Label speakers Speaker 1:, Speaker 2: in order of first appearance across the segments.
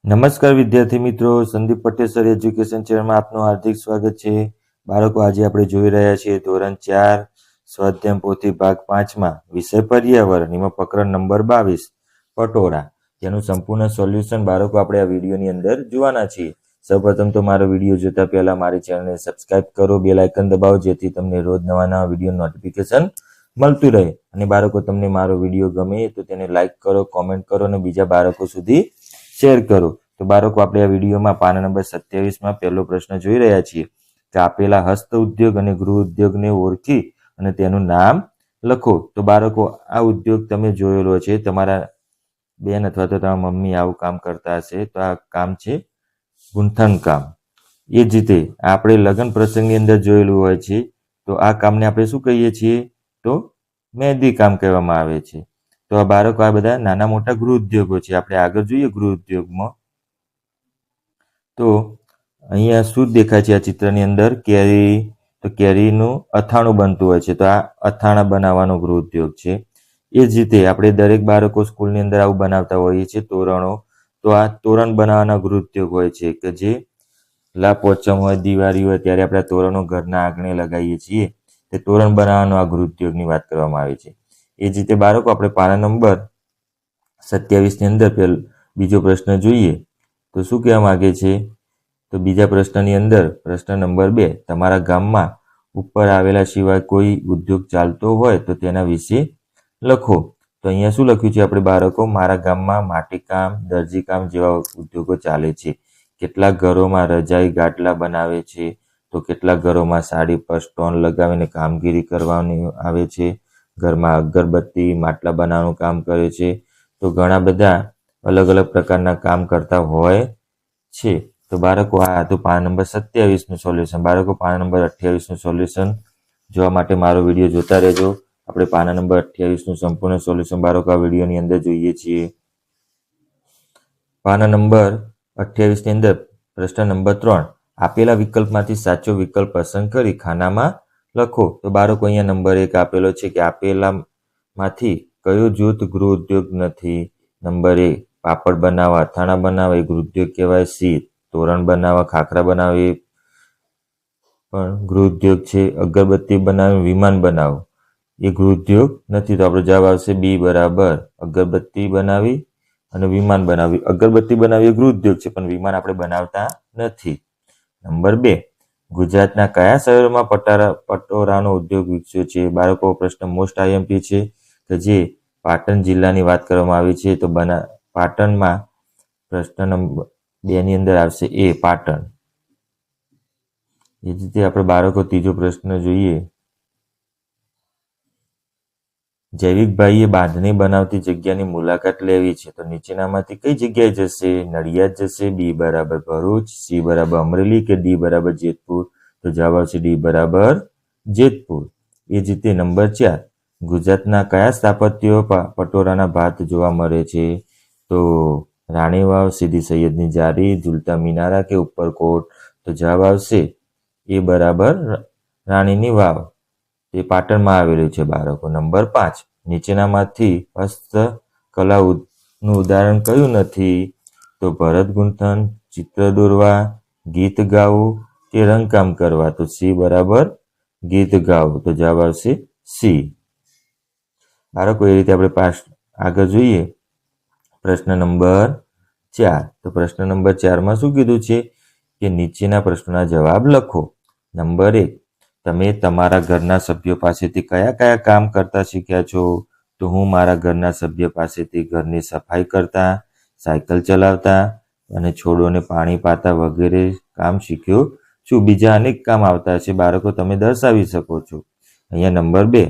Speaker 1: નમસ્કાર વિદ્યાર્થી મિત્રો, સંદીપ પટેલ સર એજ્યુકેશન ચેનલમાં આપનું હાર્દિક સ્વાગત છે. બાળકો, આજે આપણે જોઈ રહ્યા છીએ ધોરણ 4 સ્વાધ્યાય પોથી ભાગ 5માં વિષય પર્યાવરણ, એમાં પ્રકરણ નંબર 22 પટોળા, જેનું સંપૂર્ણ સોલ્યુશન બાળકો આપણે આ વિડીયોની અંદર જોવાના છીએ. સૌપ્રથમ તો મારો વિડીયો જોતા પહેલા મારી ચેનલને સબસ્ક્રાઇબ કરો, બેલ આઇકન દબાવો, જેથી તમને રોજ નવા વિડીયો નોટિફિકેશન મળતું રહે. અને બાળકો, તમને મારો વિડીયો ગમે તો તેને લાઇક કરો, કોમેન્ટ કરો અને બીજા બાળકો સુધી શેર કરો. તો બાળકો, આપણે આ વિડીયોમાં પાના નંબર 27માં પહેલો પ્રશ્ન જોઈ રહ્યા છીએ કે આપેલા હસ્ત ઉદ્યોગ અને ગૃહ ઉદ્યોગને ઓળખી અને તેનું નામ લખો. તો બાળકો, આ ઉદ્યોગ તમે જોયેલો છે, તમારા બેન અથવા તો તમારા મમ્મી આવું કામ કરતા હશે. તો આ કામ છે ગૂંથણ કામ. એ જ રીતે આપણે લગ્ન પ્રસંગની અંદર જોયેલું હોય છે. તો આ કામને આપણે શું કહીએ છીએ? તો મહેંદી કામ કહેવામાં આવે છે. તો આ બાળકો, આ બધા નાના મોટા ગૃહ ઉદ્યોગો છે. આપણે આગળ જોઈએ ગૃહ ઉદ્યોગમાં. તો અહીંયા શું દેખાય છે આ ચિત્રની અંદર? કેરી. તો કેરીનું અથાણું બનતું હોય છે. તો આ અથાણા બનાવવાનો ગૃહ ઉદ્યોગ છે. એ જ રીતે આપણે દરેક બાળકો સ્કૂલની અંદર આવું બનાવતા હોઈએ છીએ, તોરણો. તો આ તોરણ બનાવવાના ગૃહ ઉદ્યોગ હોય છે કે જે લાપોચમ હોય, દિવાળી હોય ત્યારે આપણે તોરણો ઘરના આંગણે લગાવીએ છીએ. તે તોરણ બનાવવાનો આ ગૃહ ઉદ્યોગની વાત કરવામાં આવે છે. એ જ રીતે બાળકો, આપણે પાના નંબર 27ની અંદર બીજો પ્રશ્ન જોઈએ. તો શું કહેવા માંગે છે? તો બીજા પ્રશ્નની અંદર પ્રશ્ન નંબર 2, તમારા ગામમાં ઉપર આવેલા સિવાય કોઈ ઉદ્યોગ ચાલતો હોય તો તેના વિશે લખો. તો અહીંયા શું લખ્યું છે આપણે બાળકો? મારા ગામમાં માટીકામ, દરજીકામ જેવા ઉદ્યોગો ચાલે છે. કેટલાક ઘરોમાં રજાઈ ગાટલા બનાવે છે. તો કેટલાક ઘરોમાં સાડી પર સ્ટોન લગાવીને કામગીરી કરવાની આવે છે. ઘરમાં અગરબત્તી, માટલા બનાવવાનું કામ કરે છે. તો ઘણા બધા અલગ અલગ પ્રકારના કામ કરતા હોય છે. તો બાળકો, આ હતું પાના નંબર 27નું સોલ્યુશન. બાળકો, પાના નંબર 28નું સોલ્યુશન જોવા માટે મારો વિડીયો જોતા રહેજો. આપણે પાના નંબર 28નું સંપૂર્ણ સોલ્યુશન બાળકો આ વિડીયોની અંદર જોઈએ છીએ. પાના નંબર 28ની અંદર પ્રશ્ન નંબર 3, આપેલા વિકલ્પમાંથી સાચો વિકલ્પ પસંદ કરી ખાનામાં લખો. તો બાળકો, અહીંયા નંબર 1 આપેલો છે કે આપેલામાંથી કયો જૂથ ગૃહ ઉદ્યોગ નથી? નંબર 1, પાપડ બનાવવા, અથાણા બનાવવા એ ગૃહ ઉદ્યોગ કહેવાય. સી, તોરણ બનાવવા, ખાખરા બનાવવા એ પણ ગૃહ ઉદ્યોગ છે. અગરબત્તી બનાવી, વિમાન બનાવવું એ ગૃહ ઉદ્યોગ નથી. તો આપણો જવાબ આવશે બી બરાબર. અગરબત્તી બનાવી અને વિમાન બનાવી. અગરબત્તી બનાવી એ ગૃહ ઉદ્યોગ છે, પણ વિમાન આપણે બનાવતા નથી. નંબર 2, ગુજરાતના કયા શહેરોમાં પટોળાનો ઉદ્યોગ વિકસ્યો છે? બાળકો, પ્રશ્ન મોસ્ટ આઈએમપી છે કે જે પાટણ જિલ્લાની વાત કરવામાં આવી છે. તો પાટણમાં પ્રશ્ન નંબર 2ની અંદર આવશે એ, પાટણ. એ જ રીતે આપણે બાળકો ત્રીજો પ્રશ્ન જોઈએ. જૈવિકભાઈએ બાંધણી બનાવતી જગ્યાની મુલાકાત લેવી છે. તો નીચેનામાંથી કઈ જગ્યાએ જશે? નડિયાદ જશે, બી બરાબર ભરૂચ, સી બરાબર અમરેલી કે ડી બરાબર જેતપુર? તો જવાબ આવશે ડી બરાબર જેતપુર. એ જ રીતે નંબર 4, ગુજરાતના કયા સ્થાપત્યો પટોળાના ભાત જોવા મળે છે? તો રાણી વાવ, સીદી સૈયદની જાળી, ઝૂલતા મિનારા કે ઉપરકોટ? તો જવાબ આવશે એ બરાબર રાણીની વાવ. તે પાટણમાં આવેલું છે બાળકો. નંબર 5, નીચેનામાંથી હસ્તકલાનું ઉદાહરણ કયું નથી? તો ભરત ગૂંથણ, ચિત્ર દોરવા, ગીત ગાવું કે રંગકામ કરવા? તો સી બરાબર ગીત ગાવું. તો જવાબ આવશે સી. બાળકો, એ રીતે આપણે આગળ જોઈએ પ્રશ્ન નંબર 4. તો પ્રશ્ન નંબર 4માં શું કીધું છે કે નીચેના પ્રશ્નોના જવાબ લખો. નંબર 1, તમે તમારા ઘરના સભ્યો પાસેથી કયા કયા કામ કરતા શીખ્યા છો? તો હું મારા ઘરના સભ્ય પાસેથી ઘરની સફાઈ કરતા, સાયકલ ચલાવતા અને છોડોને પાણી પાતા વગેરે કામ શીખ્યો છું. બીજા અનેક કામ આવતા હશે બાળકો, તમે દર્શાવી શકો છો. અહીંયા નંબર 2,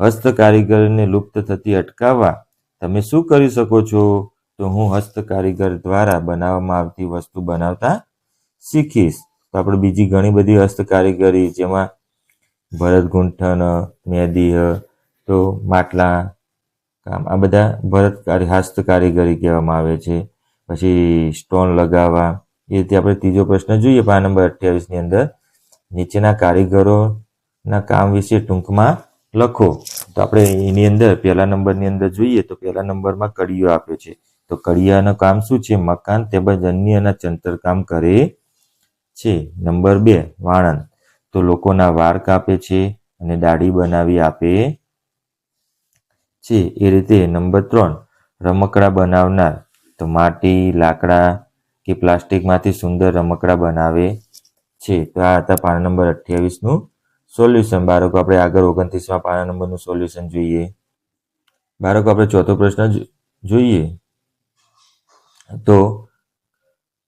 Speaker 1: હસ્તકારીગરીને લુપ્ત થતી અટકાવવા તમે શું કરી શકો છો? તો હું હસ્તકારીગર દ્વારા બનાવવામાં આવતી વસ્તુ બનાવતા શીખીશ. તો આપણે બીજી ઘણી બધી હસ્તકારીગરી, જેમાં ભરત ગૂંથણ, મહેંદી, તો માટલા કામ, આ બધા હસ્તકારીગરી કહેવામાં આવે છે. પછી સ્ટોન લગાવવા. એ રીતે આપણે ત્રીજો પ્રશ્ન જોઈએ પાના નંબર 28ની અંદર, નીચેના કારીગરોના કામ વિશે ટૂંકમાં લખો. તો આપણે એની અંદર પહેલા નંબરની અંદર જોઈએ તો પહેલા નંબરમાં કડીઓ આપ્યો છે તો કડિયાનું કામ શું છે? મકાન તેમજ અન્યના ચણતર કામ કરે છે. નંબર 2 વાણંદ તો લોકોના વાળ કાપે છે અને દાઢી બનાવી આપે છે. એ રીતે નંબર 3 રમકડા બનાવનાર તો માટી, લાકડા કે પ્લાસ્ટિકમાંથી સુંદર રમકડા બનાવે છે. તો આ હતા પાના નંબર 28નું સોલ્યુશન. બાળકો આપણે આગળ 29માં પાના નંબરનું સોલ્યુશન જોઈએ. બાળકો આપણે ચોથો પ્રશ્ન જોઈએ તો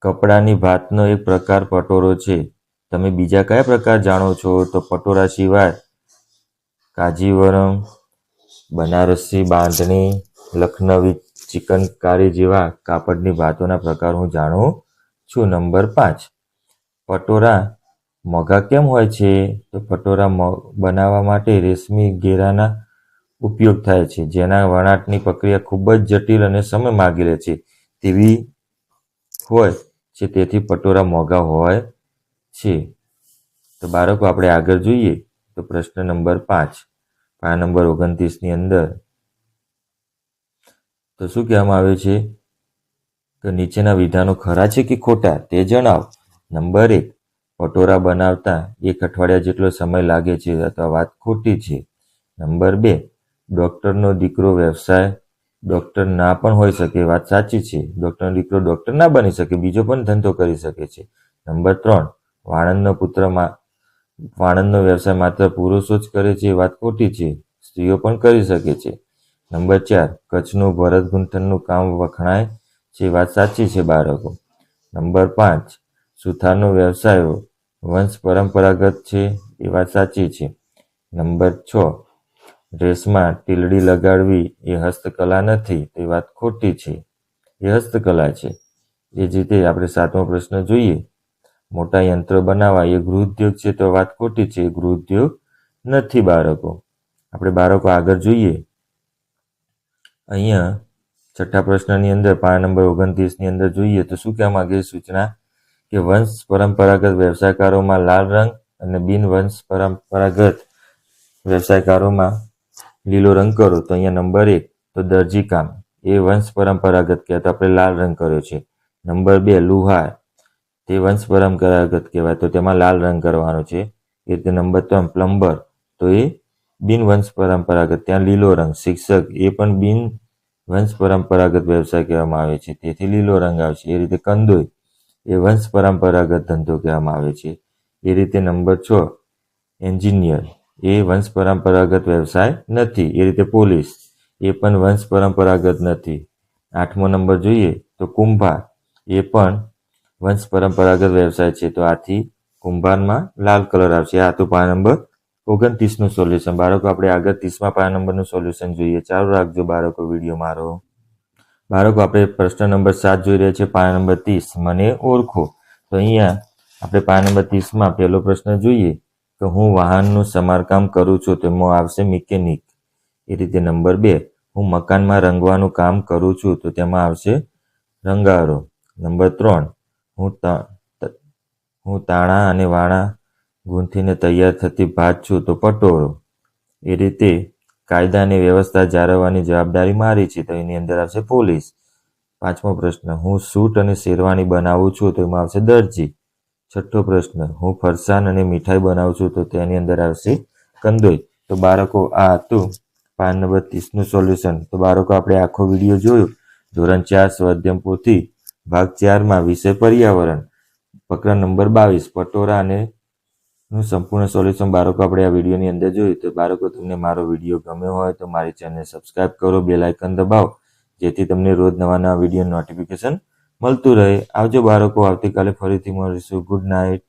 Speaker 1: કપડાની ભાતનો એક પ્રકાર પટોરો છે. તમે બીજા કયા પ્રકાર જાણો છો? તો પટોરા સિવાય કાજીવરમ, બનારસી બાંધણી, લખનવી ચિકનકારી જેવા કાપડની ભાતોના પ્રકાર હું જાણું છું. નંબર 5 પટોરા મોંઘા કેમ હોય છે? તો પટોરા બનાવવા માટે રેશમી ઘેરાના ઉપયોગ થાય છે, જેના વણાટની પ્રક્રિયા ખૂબ જ જટિલ અને સમય માગી લે છે તેવી હોય છે, તેથી પટોરા મોંઘા હોય છે. તો બાળકો આપણે આગળ જોઈએ તો પ્રશ્ન નંબર 5 પાના નંબર 29ની અંદર તો શું કહેવામાં આવે છે કે નીચેના વિધાનો ખરા છે કે ખોટા તે જણાવો. નંબર 1 પટોરા બનાવતા 1 અઠવાડિયા જેટલો સમય લાગે છે અથવા વાત ખોટી છે. નંબર 2 ડૉક્ટરનો દીકરો વ્યવસાય ડૉક્ટર ના પણ હોઈ શકે, વાત સાચી છે. ડૉક્ટરનો દીકરો ડૉક્ટર ના બની શકે, બીજો પણ ધંધો કરી શકે છે. નંબર 3 વાણંદનો વ્યવસાય માત્ર પુરુષો જ કરે છે, વાત ખોટી છે, સ્ત્રીઓ પણ કરી શકે છે. નંબર 4 કચ્છનું ભરત ગૂંથણનું કામ વખણાય છે, વાત સાચી છે બાળકો. નંબર 5 સુથારનો વ્યવસાય વંશ પરંપરાગત છે, એ વાત સાચી છે. નંબર 6 ડ્રેસમાં ટીલડી લગાડવી એ હસ્તકલા નથી, તે વાત ખોટી છે, એ હસ્તકલા છે. એ જ રીતે આપણે 7મો પ્રશ્ન જોઈએ. મોટા યંત્રો બનાવવા એ ગૃહોદ્યોગ છે, તો વાત ખોટી છે, એ ગૃહોદ્યોગ નથી બાળકો. આપણે બાળકો આગળ જોઈએ. અહીંયા છઠ્ઠા પ્રશ્નની અંદર પાના નંબર 29ની અંદર જોઈએ તો શું કહેવા માંગે સૂચના કે વંશ પરંપરાગત વ્યવસાયકારોમાં લાલ રંગ અને બિનવંશ પરંપરાગત વ્યવસાયકારોમાં લીલો રંગ કરો. તો અહીંયા નંબર 1 તો દરજી કામ એ વંશ પરંપરાગત કહેવાય, તો આપણે લાલ રંગ કર્યો છે. નંબર 2 લુહાર તે વંશ પરંપરાગત કહેવાય, તો તેમાં લાલ રંગ કરવાનો છે. એ રીતે નંબર 3 પ્લમ્બર તો એ બિનવંશ પરંપરાગત, ત્યાં લીલો રંગ. શિક્ષક એ પણ બિનવંશ પરંપરાગત વ્યવસાય કહેવામાં આવે છે, તેથી લીલો રંગ આવશે. એ રીતે કંદોઈ એ વંશ પરંપરાગત ધંધો કહેવામાં આવે છે. એ રીતે નંબર 6 એન્જિનિયર એ વંશ પરંપરાગત વ્યવસાય નથી. એ રીતે પોલીસ એ પણ વંશ પરંપરાગત નથી. 8મો નંબર જોઈએ તો કુંભાર એ પણ વંશ પરંપરાગત વ્યવસાય છે, તો આથી કુંભારમાં લાલ કલર આવશે. આ હતું પાના નંબર 29નું સોલ્યુશન. બાળકો આપણે આગળ 30મા પાના નંબરનું સોલ્યુશન જોઈએ. ચાલુ રાખજો બાળકો વિડીયો મારો. બાળકો આપણે પ્રશ્ન નંબર 7 જોઈ રહ્યા છીએ. પાના નંબર 30 મને ઓળખો. તો અહીંયા આપણે પાના નંબર 30માં પહેલો પ્રશ્ન જોઈએ તો હું વાહનનું સમારકામ કરું છું, તો એમાં આવશે મિકેનિક. એ રીતે નંબર 2 હું મકાનમાં રંગવાનું કામ કરું છું, તો તેમાં આવશે રંગારો. નંબર 3 હું તાણા અને વાણા ગૂંથીને તૈયાર થતી ભાત છું, તો પટોરો. એ રીતે કાયદા અને વ્યવસ્થા જાળવવાની જવાબદારી મારી છે, તો એની અંદર આવશે પોલીસ. 5મો પ્રશ્ન હું સૂટ અને શેરવાની બનાવું છું, તો એમાં આવશે દરજી. 6થો પ્રશ્ન હું ફરસાણ અને મીઠાઈ બનાવું છું, તો તેની અંદર આવશે કંદોઈ. તો બાળકો આ હતું પાના નંબર 30નું સોલ્યુશન. તો બાળકો આપણે આખો વિડીયો જોયો. ધોરણ 4 સ્વાધ્યાય પોથી ભાગ 4માં વિષય પર્યાવરણ પ્રકરણ નંબર 22 પટોરા અને નું સંપૂર્ણ સોલ્યુશન બાળકો આપણે આ વિડીયોની અંદર જોયું. તો બાળકો તમને મારો વિડીયો ગમ્યો હોય તો મારી ચેનલ સબસ્ક્રાઈબ કરો, બેલ આઇકન દબાવો, જેથી તમને રોજ નવા વિડીયો નોટિફિકેશન મળતું રહે. આવજો બાળકો, આવતીકાલે ફરીથી મળીશું. Good night.